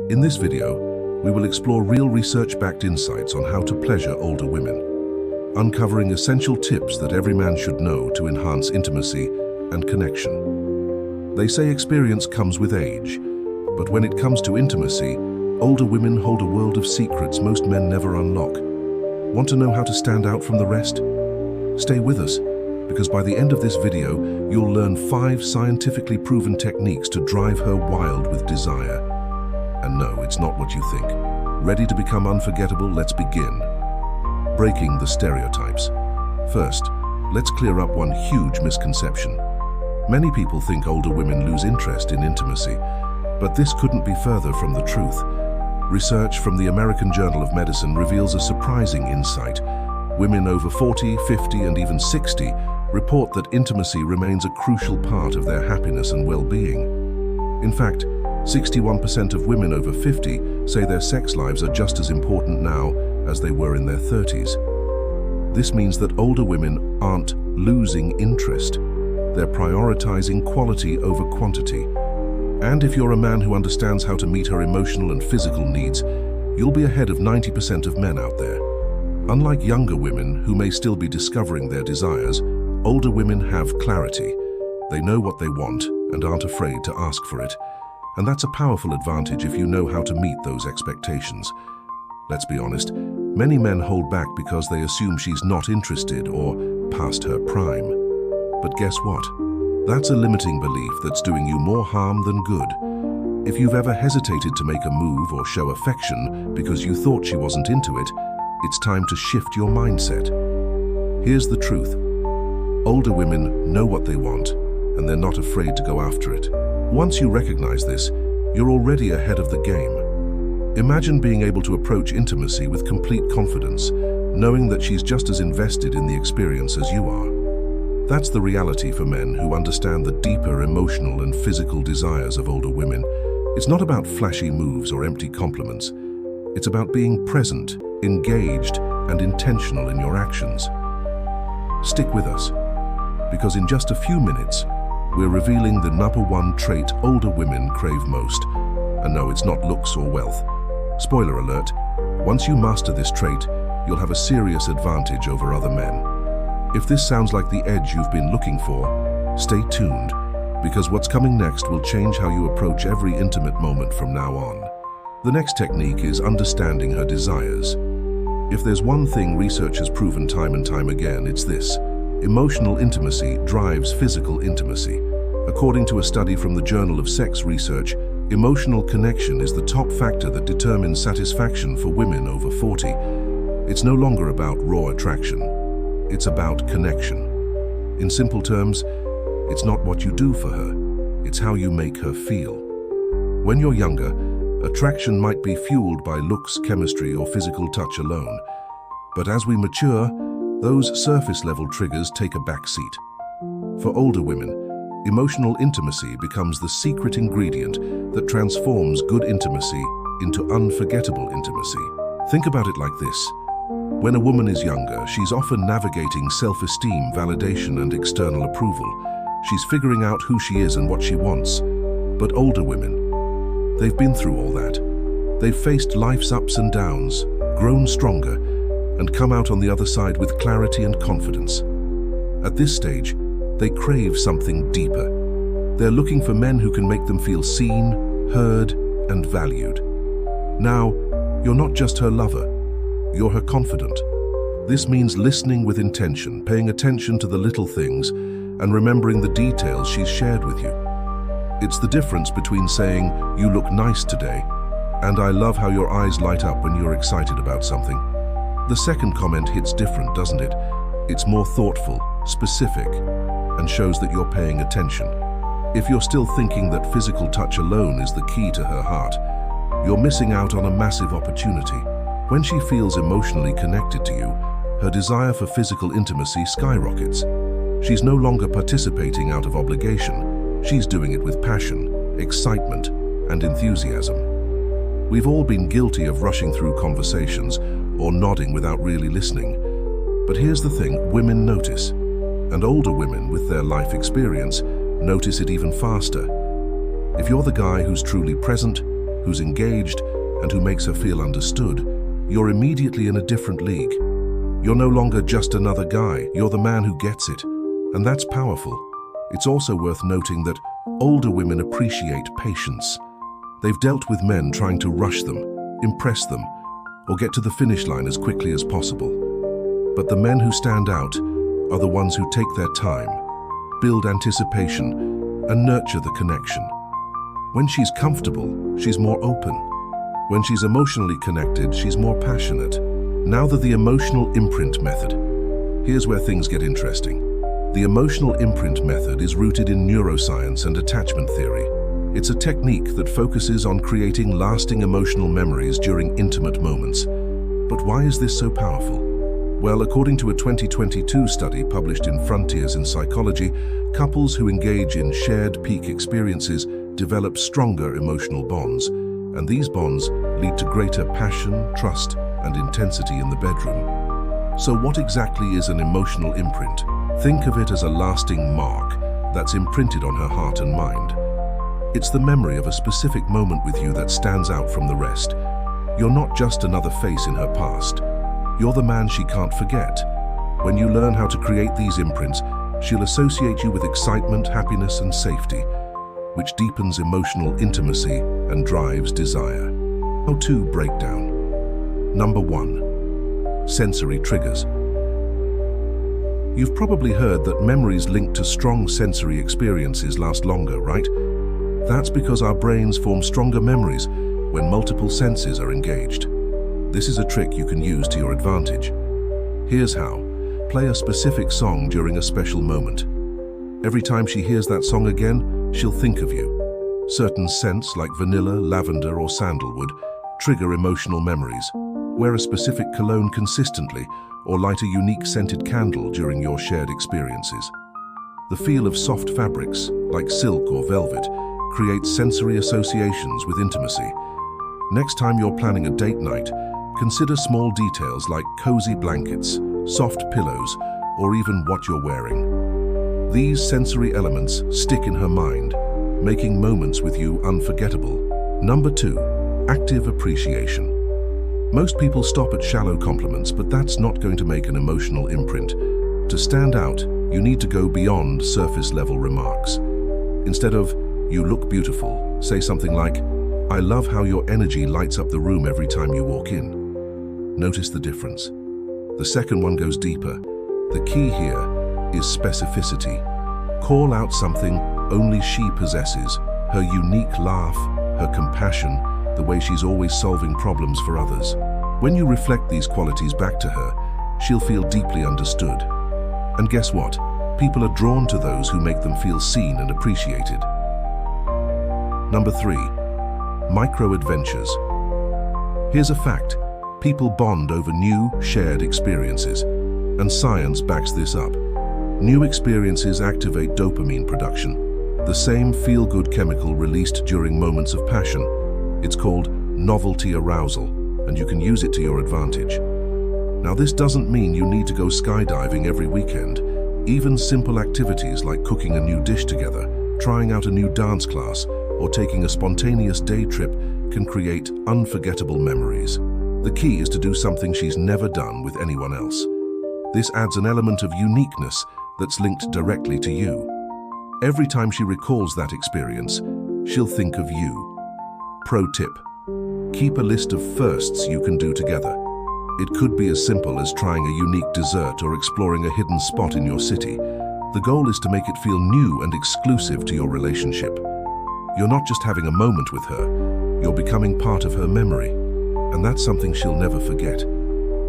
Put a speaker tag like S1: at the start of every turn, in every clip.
S1: In this video, we will explore real research-backed insights on how to pleasure older women, uncovering essential tips that every man should know to enhance intimacy and connection. They say experience comes with age, but when it comes to intimacy, older women hold a world of secrets most men never unlock. Want to know how to stand out from the rest? Stay with us, because by the end of this video, you'll learn 5 scientifically proven techniques to drive her wild with desire. And no, it's not what you think. Ready to become unforgettable? Let's begin. Breaking the stereotypes. First, let's clear up one huge misconception. Many people think older women lose interest in intimacy, but this couldn't be further from the truth. Research from the American Journal of Medicine reveals a surprising insight. Women over 40, 50, and even 60 report that intimacy remains a crucial part of their happiness and well-being. In fact, 61% of women over 50 say their sex lives are just as important now as they were in their 30s. This means that older women aren't losing interest. They're prioritizing quality over quantity. And if you're a man who understands how to meet her emotional and physical needs, you'll be ahead of 90% of men out there. Unlike younger women who may still be discovering their desires, older women have clarity. They know what they want and aren't afraid to ask for it. And that's a powerful advantage if you know how to meet those expectations. Let's be honest, many men hold back because they assume she's not interested or past her prime. But guess what? That's a limiting belief that's doing you more harm than good. If you've ever hesitated to make a move or show affection because you thought she wasn't into it, it's time to shift your mindset. Here's the truth. Older women know what they want, and they're not afraid to go after it. Once you recognize this, you're already ahead of the game. Imagine being able to approach intimacy with complete confidence, knowing that she's just as invested in the experience as you are. That's the reality for men who understand the deeper emotional and physical desires of older women. It's not about flashy moves or empty compliments. It's about being present, engaged, and intentional in your actions. Stick with us, because in just a few minutes, we're revealing the #1 trait older women crave most. And no, it's not looks or wealth. Spoiler alert, once you master this trait, you'll have a serious advantage over other men. If this sounds like the edge you've been looking for, stay tuned, because what's coming next will change how you approach every intimate moment from now on. The next technique is understanding her desires. If there's one thing research has proven time and time again, it's this. Emotional intimacy drives physical intimacy. According to a study from the Journal of Sex Research, emotional connection is the top factor that determines satisfaction for women over 40. It's no longer about raw attraction. It's about connection. In simple terms, it's not what you do for her, it's how you make her feel. When you're younger, attraction might be fueled by looks, chemistry, or physical touch alone. But as we mature, those surface-level triggers take a backseat. For older women, emotional intimacy becomes the secret ingredient that transforms good intimacy into unforgettable intimacy. Think about it like this. When a woman is younger, she's often navigating self-esteem, validation, and external approval. She's figuring out who she is and what she wants. But older women, they've been through all that. They've faced life's ups and downs, grown stronger, and come out on the other side with clarity and confidence. At this stage, they crave something deeper. They're looking for men who can make them feel seen, heard, and valued. Now, you're not just her lover, you're her confidant. This means listening with intention, paying attention to the little things, and remembering the details she's shared with you. It's the difference between saying, "You look nice today," and "I love how your eyes light up when you're excited about something." The second comment hits different, doesn't it? It's more thoughtful, specific, and shows that you're paying attention. If you're still thinking that physical touch alone is the key to her heart, you're missing out on a massive opportunity. When she feels emotionally connected to you, her desire for physical intimacy skyrockets. She's no longer participating out of obligation. She's doing it with passion, excitement, and enthusiasm. We've all been guilty of rushing through conversations or nodding without really listening. But here's the thing, women notice. And older women with their life experience notice it even faster. If you're the guy who's truly present, who's engaged, and who makes her feel understood, you're immediately in a different league. You're no longer just another guy, you're the man who gets it. And that's powerful. It's also worth noting that older women appreciate patience. They've dealt with men trying to rush them, impress them, or get to the finish line as quickly as possible. But the men who stand out are the ones who take their time, build anticipation, and nurture the connection. When she's comfortable, she's more open. When she's emotionally connected, she's more passionate. Now the emotional imprint method. Here's where things get interesting. The emotional imprint method is rooted in neuroscience and attachment theory. It's a technique that focuses on creating lasting emotional memories during intimate moments. But why is this so powerful? Well, according to a 2022 study published in Frontiers in Psychology, couples who engage in shared peak experiences develop stronger emotional bonds, and these bonds lead to greater passion, trust, and intensity in the bedroom. So what exactly is an emotional imprint? Think of it as a lasting mark that's imprinted on her heart and mind. It's the memory of a specific moment with you that stands out from the rest. You're not just another face in her past. You're the man she can't forget. When you learn how to create these imprints, she'll associate you with excitement, happiness, and safety, which deepens emotional intimacy and drives desire. How-to breakdown. Number 1. Sensory triggers. You've probably heard that memories linked to strong sensory experiences last longer, right? That's because our brains form stronger memories when multiple senses are engaged. This is a trick you can use to your advantage. Here's how. Play a specific song during a special moment. Every time she hears that song again, she'll think of you. Certain scents like vanilla, lavender, or sandalwood trigger emotional memories. Wear a specific cologne consistently, or light a unique scented candle during your shared experiences. The feel of soft fabrics, like silk or velvet, creates sensory associations with intimacy. Next time you're planning a date night, consider small details like cozy blankets, soft pillows, or even what you're wearing. These sensory elements stick in her mind, making moments with you unforgettable. Number 2. Active appreciation. Most people stop at shallow compliments, but that's not going to make an emotional imprint. To stand out, you need to go beyond surface-level remarks. Instead of, "You look beautiful," say something like, "I love how your energy lights up the room every time you walk in." Notice the difference. The second one goes deeper. The key here is specificity. Call out something only she possesses, her unique laugh, her compassion, the way she's always solving problems for others. When you reflect these qualities back to her, she'll feel deeply understood. And guess what? People are drawn to those who make them feel seen and appreciated. Number 3. Micro-adventures. Here's a fact. People bond over new, shared experiences, and science backs this up. New experiences activate dopamine production, the same feel-good chemical released during moments of passion. It's called novelty arousal, and you can use it to your advantage. Now, this doesn't mean you need to go skydiving every weekend. Even simple activities like cooking a new dish together, trying out a new dance class, or taking a spontaneous day trip can create unforgettable memories. The key is to do something she's never done with anyone else. This adds an element of uniqueness that's linked directly to you. Every time she recalls that experience, she'll think of you. Pro tip: keep a list of firsts you can do together. It could be as simple as trying a unique dessert or exploring a hidden spot in your city. The goal is to make it feel new and exclusive to your relationship. You're not just having a moment with her, you're becoming part of her memory. And that's something she'll never forget.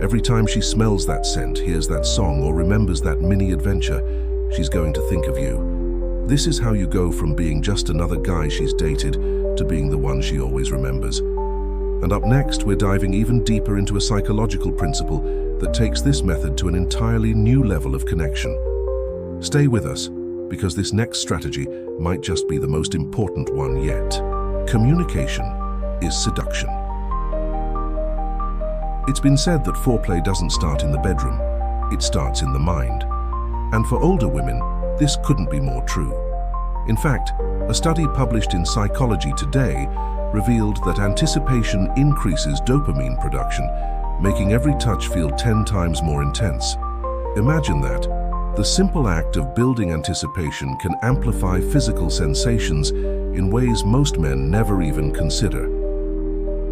S1: Every time she smells that scent, hears that song, or remembers that mini adventure, she's going to think of you. This is how you go from being just another guy she's dated to being the one she always remembers. And up next, we're diving even deeper into a psychological principle that takes this method to an entirely new level of connection. Stay with us, because this next strategy might just be the most important one yet. Communication is seduction. It's been said that foreplay doesn't start in the bedroom, it starts in the mind. And for older women, this couldn't be more true. In fact, a study published in Psychology Today revealed that anticipation increases dopamine production, making every touch feel 10 times more intense. Imagine that. The simple act of building anticipation can amplify physical sensations in ways most men never even consider.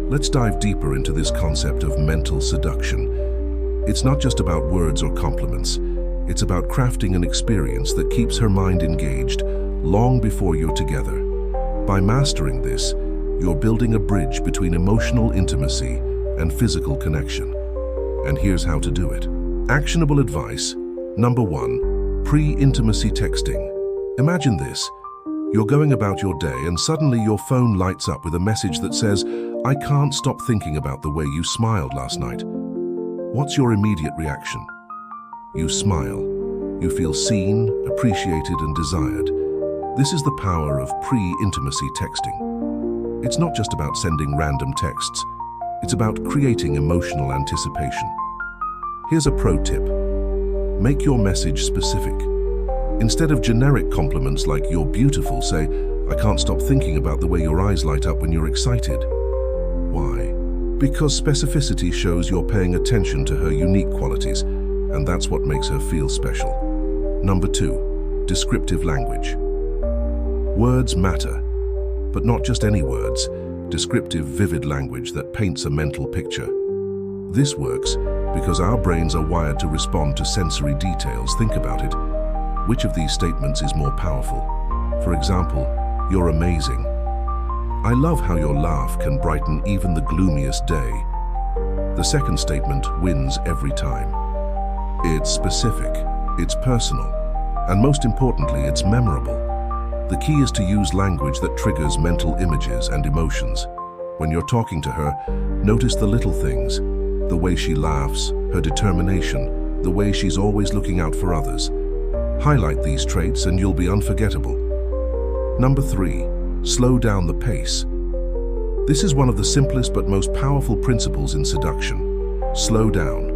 S1: Let's dive deeper into this concept of mental seduction. It's not just about words or compliments. It's about crafting an experience that keeps her mind engaged long before you're together. By mastering this, you're building a bridge between emotional intimacy and physical connection. And here's how to do it. Actionable advice. Number 1, pre-intimacy texting. Imagine this. You're going about your day and suddenly your phone lights up with a message that says, "I can't stop thinking about the way you smiled last night." What's your immediate reaction? You smile. You feel seen, appreciated, and desired. This is the power of pre-intimacy texting. It's not just about sending random texts. It's about creating emotional anticipation. Here's a pro tip. Make your message specific. Instead of generic compliments like "you're beautiful," say, "I can't stop thinking about the way your eyes light up when you're excited." Why? Because specificity shows you're paying attention to her unique qualities, and that's what makes her feel special. Number 2, descriptive language. Words matter, but not just any words. Descriptive, vivid language that paints a mental picture. This works because our brains are wired to respond to sensory details. Think about it. Which of these statements is more powerful? For example, "You're amazing." "I love how your laugh can brighten even the gloomiest day." The second statement wins every time. It's specific, it's personal, and most importantly, it's memorable. The key is to use language that triggers mental images and emotions. When you're talking to her, notice the little things. The way she laughs, her determination, the way she's always looking out for others. Highlight these traits and you'll be unforgettable. Number 3, slow down the pace. This is one of the simplest but most powerful principles in seduction. Slow down.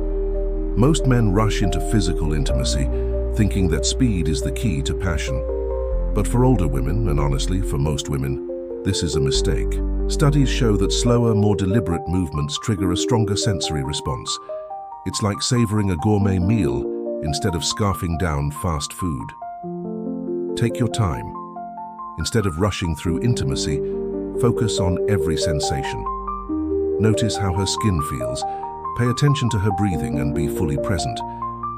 S1: Most men rush into physical intimacy, thinking that speed is the key to passion. But for older women, and honestly, for most women, this is a mistake. Studies show that slower, more deliberate movements trigger a stronger sensory response. It's like savoring a gourmet meal instead of scarfing down fast food. Take your time. Instead of rushing through intimacy, focus on every sensation. Notice how her skin feels. Pay attention to her breathing and be fully present.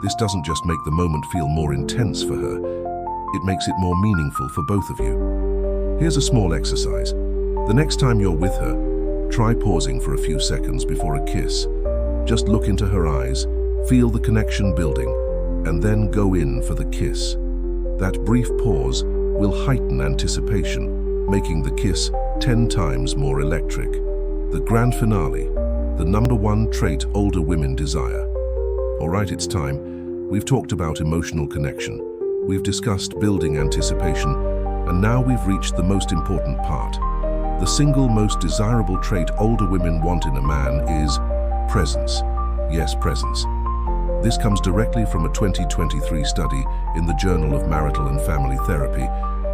S1: This doesn't just make the moment feel more intense for her, it makes it more meaningful for both of you. Here's a small exercise. The next time you're with her, try pausing for a few seconds before a kiss. Just look into her eyes, feel the connection building, and then go in for the kiss. That brief pause will heighten anticipation, making the kiss 10 times more electric. The grand finale, the number 1 trait older women desire. All right, it's time. We've talked about emotional connection. We've discussed building anticipation, and now we've reached the most important part. The single most desirable trait older women want in a man is presence. Yes, presence. This comes directly from a 2023 study in the Journal of Marital and Family Therapy,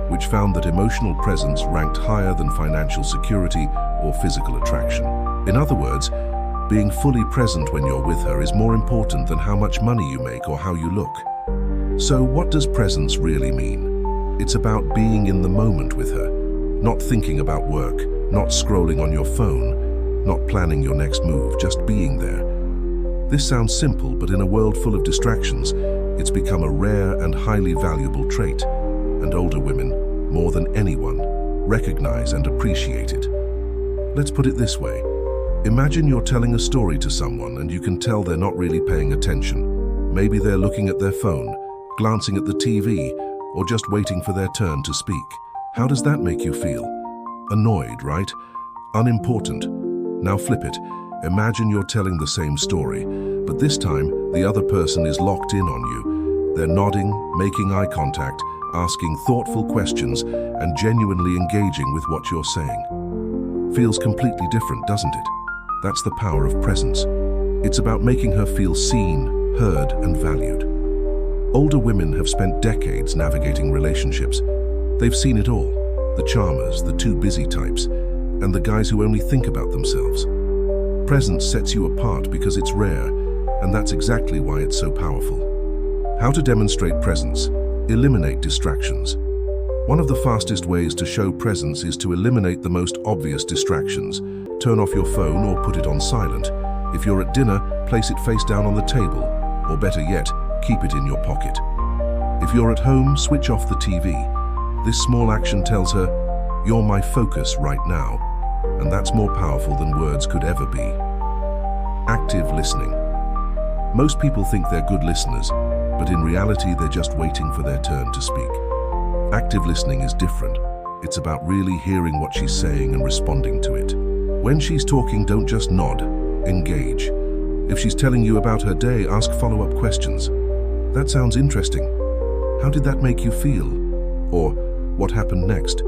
S1: which found that emotional presence ranked higher than financial security or physical attraction. In other words, being fully present when you're with her is more important than how much money you make or how you look. So what does presence really mean? It's about being in the moment with her, not thinking about work, not scrolling on your phone, not planning your next move, just being there. This sounds simple, but in a world full of distractions, it's become a rare and highly valuable trait, and older women, more than anyone, recognize and appreciate it. Let's put it this way. Imagine you're telling a story to someone and you can tell they're not really paying attention. Maybe they're looking at their phone, glancing at the TV, or just waiting for their turn to speak. How does that make you feel? Annoyed, right? Unimportant. Now flip it. Imagine you're telling the same story, but this time the other person is locked in on you. They're nodding, making eye contact, asking thoughtful questions, and genuinely engaging with what you're saying. Feels completely different, doesn't it? That's the power of presence. It's about making her feel seen, heard, and valued. Older women have spent decades navigating relationships. They've seen it all. The charmers, the too busy types, and the guys who only think about themselves. Presence sets you apart because it's rare, and that's exactly why it's so powerful. How to demonstrate presence? Eliminate distractions. One of the fastest ways to show presence is to eliminate the most obvious distractions. Turn off your phone or put it on silent. If you're at dinner, place it face down on the table, or better yet, keep it in your pocket. If you're at home, switch off the TV. This small action tells her, "You're my focus right now," and that's more powerful than words could ever be. Active listening. Most people think they're good listeners, but in reality, they're just waiting for their turn to speak. Active listening is different. It's about really hearing what she's saying and responding to it. When she's talking, don't just nod, engage. If she's telling you about her day, ask follow-up questions. "That sounds interesting. How did that make you feel?" Or, "What happened next?"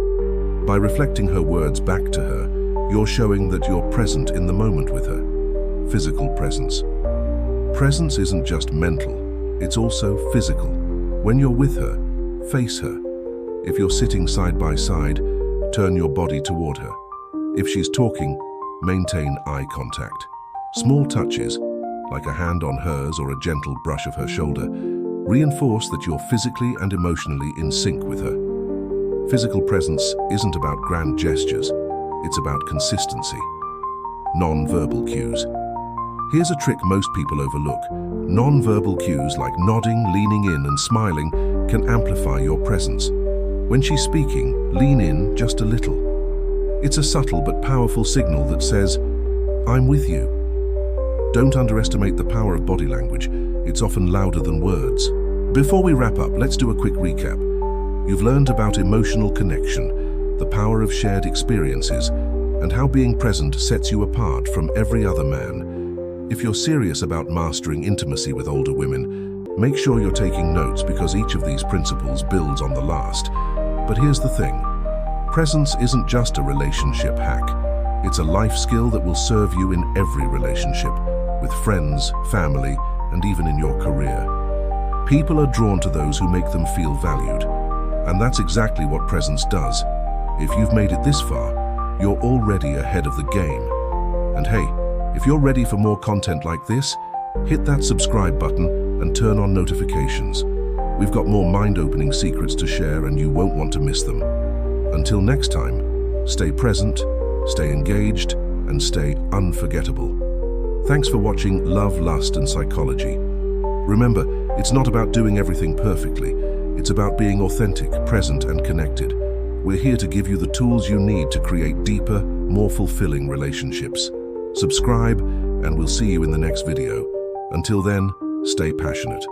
S1: By reflecting her words back to her, you're showing that you're present in the moment with her. Physical presence. Presence isn't just mental, it's also physical. When you're with her, face her. If you're sitting side by side, turn your body toward her. If she's talking, maintain eye contact. Small touches, like a hand on hers or a gentle brush of her shoulder, reinforce that you're physically and emotionally in sync with her. Physical presence isn't about grand gestures, it's about consistency. Non-verbal cues. Here's a trick most people overlook. Non-verbal cues like nodding, leaning in, and smiling can amplify your presence. When she's speaking, lean in just a little. It's a subtle but powerful signal that says, "I'm with you." Don't underestimate the power of body language. It's often louder than words. Before we wrap up, let's do a quick recap. You've learned about emotional connection, the power of shared experiences, and how being present sets you apart from every other man. If you're serious about mastering intimacy with older women, make sure you're taking notes because each of these principles builds on the last. But here's the thing. Presence isn't just a relationship hack. It's a life skill that will serve you in every relationship, with friends, family, and even in your career. People are drawn to those who make them feel valued. And that's exactly what presence does. If you've made it this far, you're already ahead of the game. And hey, if you're ready for more content like this, hit that subscribe button and turn on notifications. We've got more mind-opening secrets to share and you won't want to miss them. Until next time, stay present, stay engaged, and stay unforgettable. Thanks for watching Love, Lust, and Psychology. Remember, it's not about doing everything perfectly. It's about being authentic, present, and connected. We're here to give you the tools you need to create deeper, more fulfilling relationships. Subscribe, and we'll see you in the next video. Until then, stay passionate.